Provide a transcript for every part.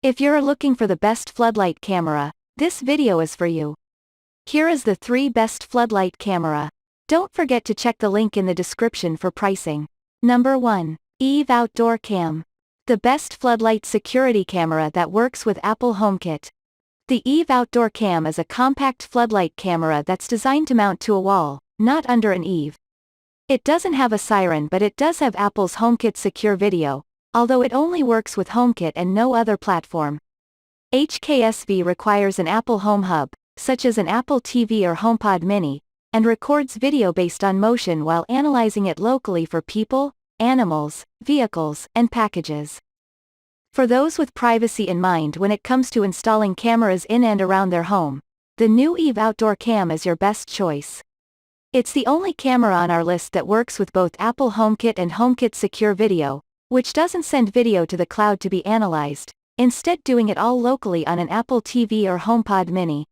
If you're looking for the best floodlight camera, this video is for you. Here is the 3 best floodlight camera. Don't forget to check the link in the description for pricing. Number 1. Eve Outdoor Cam. The best floodlight security camera that works with Apple HomeKit. The Eve Outdoor Cam is a compact floodlight camera that's designed to mount to a wall, not under an eave. It doesn't have a siren, but it does have Apple's HomeKit secure video, although it only works with HomeKit and no other platform. HKSV requires an Apple Home Hub, such as an Apple TV or HomePod Mini, and records video based on motion while analyzing it locally for people, animals, vehicles, and packages. For those with privacy in mind when it comes to installing cameras in and around their home, the new Eve Outdoor Cam is your best choice. It's the only camera on our list that works with both Apple HomeKit and HomeKit Secure Video, which doesn't send video to the cloud to be analyzed, instead doing it all locally on an Apple TV or HomePod Mini.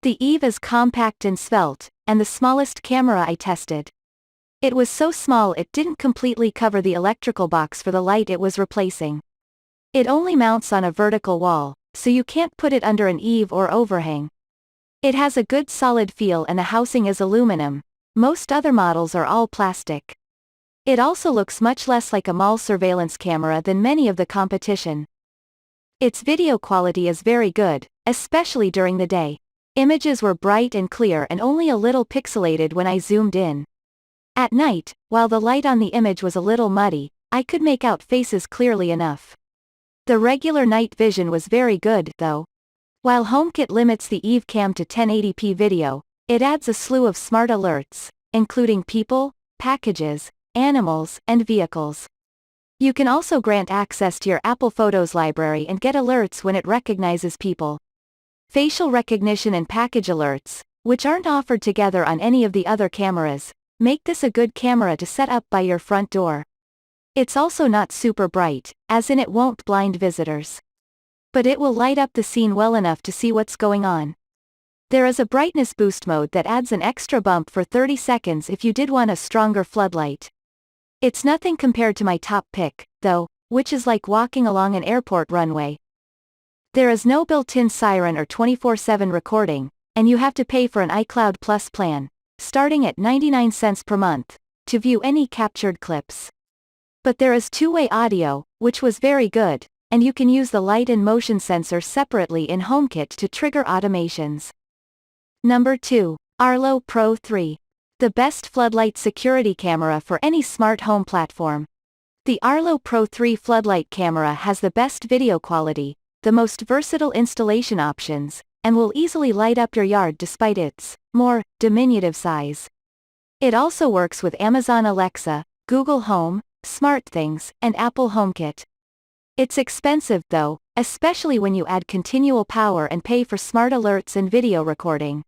The Eve is compact and svelte, and the smallest camera I tested. It was so small it didn't completely cover the electrical box for the light it was replacing. It only mounts on a vertical wall, so you can't put it under an eave or overhang. It has a good solid feel and the housing is aluminum. Most other models are all plastic. It also looks much less like a mall surveillance camera than many of the competition. Its video quality is very good, especially during the day. Images were bright and clear and only a little pixelated when I zoomed in. At night, while the light on the image was a little muddy, I could make out faces clearly enough. The regular night vision was very good, though. While HomeKit limits the Eve Cam to 1080p video, it adds a slew of smart alerts, including people, packages, animals, and vehicles. You can also grant access to your Apple Photos library and get alerts when it recognizes people. Facial recognition and package alerts, which aren't offered together on any of the other cameras, make this a good camera to set up by your front door. It's also not super bright, as in it won't blind visitors. But it will light up the scene well enough to see what's going on. There is a brightness boost mode that adds an extra bump for 30 seconds if you did want a stronger floodlight. It's nothing compared to my top pick, though, which is like walking along an airport runway. There is no built-in siren or 24/7 recording, and you have to pay for an iCloud Plus plan, starting at 99 cents per month, to view any captured clips. But there is two-way audio, which was very good, and you can use the light and motion sensor separately in HomeKit to trigger automations. Number 2. Arlo Pro 3. The best floodlight security camera for any smart home platform. The Arlo Pro 3 floodlight camera has the best video quality, the most versatile installation options, and will easily light up your yard despite its more diminutive size. It also works with Amazon Alexa, Google Home, SmartThings, and Apple HomeKit. It's expensive though, especially when you add continual power and pay for smart alerts and video recording.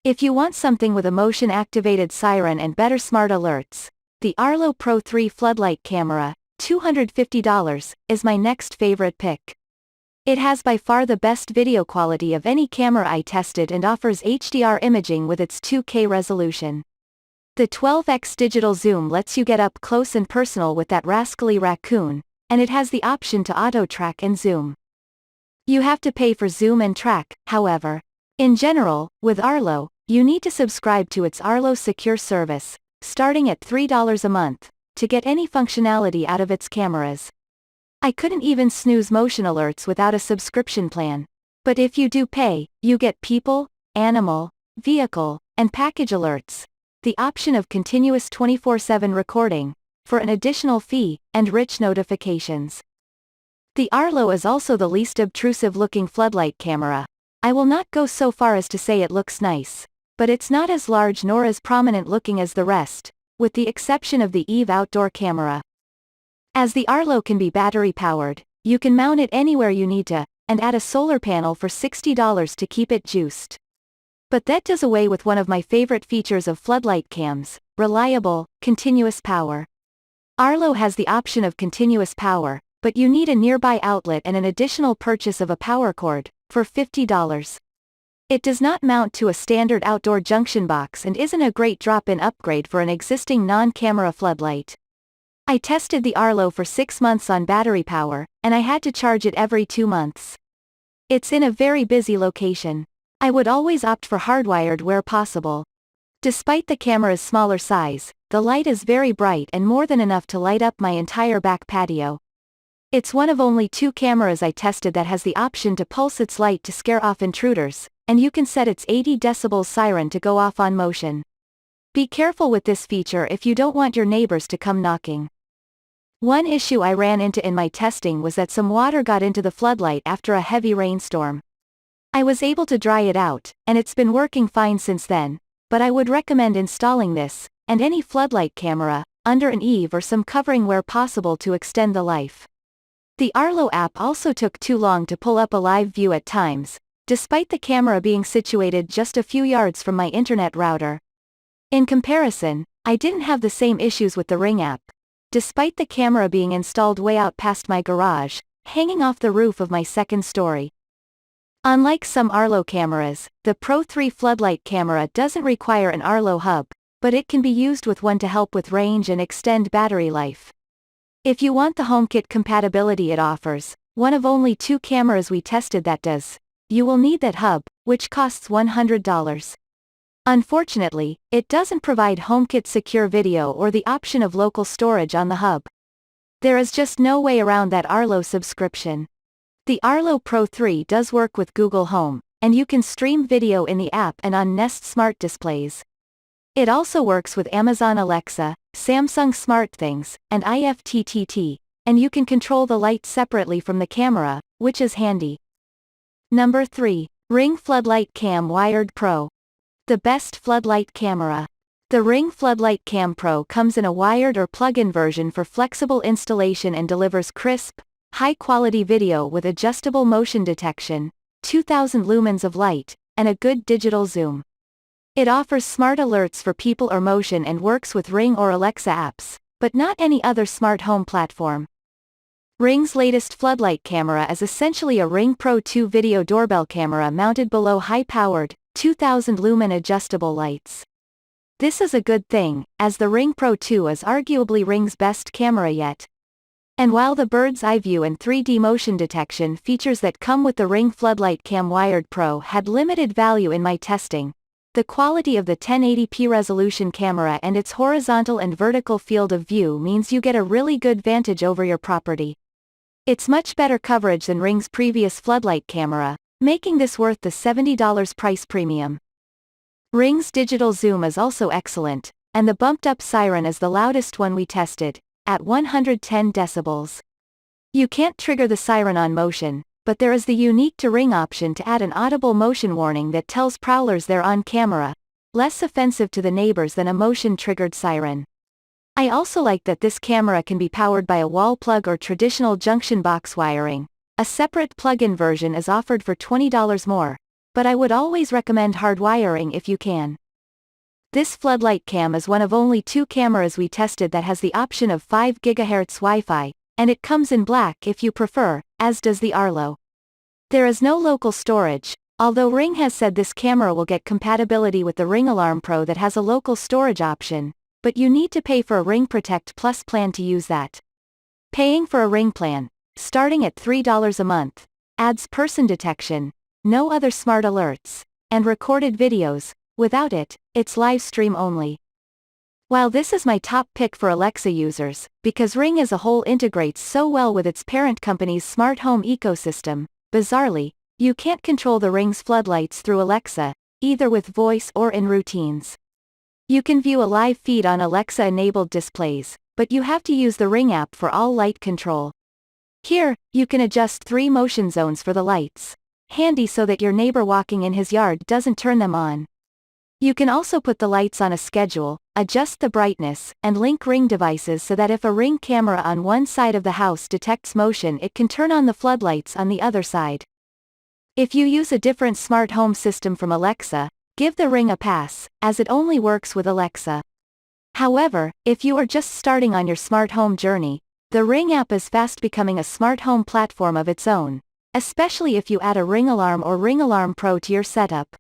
If you want something with a motion-activated siren and better smart alerts, the Arlo Pro 3 floodlight camera, $250, is my next favorite pick. It has by far the best video quality of any camera I tested and offers HDR imaging with its 2K resolution. The 12x digital zoom lets you get up close and personal with that rascally raccoon, and it has the option to auto-track and zoom. You have to pay for zoom and track, however. In general, with Arlo, you need to subscribe to its Arlo Secure service, starting at $3 a month, to get any functionality out of its cameras. I couldn't even snooze motion alerts without a subscription plan. But if you do pay, you get people, animal, vehicle, and package alerts, the option of continuous 24/7 recording, for an additional fee, and rich notifications. The Arlo is also the least obtrusive-looking floodlight camera. I will not go so far as to say it looks nice, but it's not as large nor as prominent-looking as the rest, with the exception of the Eve Outdoor Camera. As the Arlo can be battery-powered, you can mount it anywhere you need to, and add a solar panel for $60 to keep it juiced. But that does away with one of my favorite features of floodlight cams: reliable, continuous power. Arlo has the option of continuous power, but you need a nearby outlet and an additional purchase of a power cord, for $50. It does not mount to a standard outdoor junction box and isn't a great drop-in upgrade for an existing non-camera floodlight. I tested the Arlo for 6 months on battery power, and I had to charge it every 2 months. It's in a very busy location. I would always opt for hardwired where possible. Despite the camera's smaller size, the light is very bright and more than enough to light up my entire back patio. It's one of only 2 cameras I tested that has the option to pulse its light to scare off intruders, and you can set its 80 decibel siren to go off on motion. Be careful with this feature if you don't want your neighbors to come knocking. One issue I ran into in my testing was that some water got into the floodlight after a heavy rainstorm. I was able to dry it out, and it's been working fine since then, but I would recommend installing this, and any floodlight camera, under an eave or some covering where possible to extend the life. The Arlo app also took too long to pull up a live view at times, despite the camera being situated just a few yards from my internet router. In comparison, I didn't have the same issues with the Ring app. Despite the camera being installed way out past my garage, hanging off the roof of my second story. Unlike some Arlo cameras, the Pro 3 floodlight camera doesn't require an Arlo hub, but it can be used with one to help with range and extend battery life. If you want the HomeKit compatibility it offers, one of only 2 cameras we tested that does, you will need that hub, which costs $100. Unfortunately, it doesn't provide HomeKit secure video or the option of local storage on the hub. There is just no way around that Arlo subscription. The Arlo Pro 3 does work with Google Home, and you can stream video in the app and on Nest Smart displays. It also works with Amazon Alexa, Samsung SmartThings, and IFTTT, and you can control the light separately from the camera, which is handy. Number 3. Ring Floodlight Cam Wired Pro. The best floodlight camera. The Ring Floodlight Cam Pro comes in a wired or plug-in version for flexible installation and delivers crisp, high-quality video with adjustable motion detection, 2000 lumens of light, and a good digital zoom. It offers smart alerts for people or motion and works with Ring or Alexa apps, but not any other smart home platform. Ring's latest floodlight camera is essentially a Ring Pro 2 video doorbell camera mounted below high-powered, 2000 lumen adjustable lights. This is a good thing, as the Ring Pro 2 is arguably Ring's best camera yet. And while the bird's eye view and 3D motion detection features that come with the Ring Floodlight Cam Wired Pro had limited value in my testing, the quality of the 1080p resolution camera and its horizontal and vertical field of view means you get a really good vantage over your property. It's much better coverage than Ring's previous floodlight camera, making this worth the $70 price premium. Ring's digital zoom is also excellent, and the bumped-up siren is the loudest one we tested, at 110 decibels. You can't trigger the siren on motion, but there is the unique to Ring option to add an audible motion warning that tells prowlers they're on camera, less offensive to the neighbors than a motion-triggered siren. I also like that this camera can be powered by a wall plug or traditional junction box wiring. A separate plug-in version is offered for $20 more, but I would always recommend hardwiring if you can. This floodlight cam is one of only 2 cameras we tested that has the option of 5 GHz Wi-Fi, and it comes in black if you prefer, as does the Arlo. There is no local storage, although Ring has said this camera will get compatibility with the Ring Alarm Pro that has a local storage option, but you need to pay for a Ring Protect Plus plan to use that. Paying for a Ring plan, starting at $3 a month, adds person detection, no other smart alerts, and recorded videos. Without it, it's live stream only. While this is my top pick for Alexa users, because Ring as a whole integrates so well with its parent company's smart home ecosystem, bizarrely, you can't control the Ring's floodlights through Alexa, either with voice or in routines. You can view a live feed on Alexa-enabled displays, but you have to use the Ring app for all light control. Here, you can adjust 3 motion zones for the lights. Handy so that your neighbor walking in his yard doesn't turn them on. You can also put the lights on a schedule, adjust the brightness, and link Ring devices so that if a Ring camera on one side of the house detects motion it can turn on the floodlights on the other side. If you use a different smart home system from Alexa, give the Ring a pass, as it only works with Alexa. However, if you are just starting on your smart home journey, the Ring app is fast becoming a smart home platform of its own, especially if you add a Ring Alarm or Ring Alarm Pro to your setup.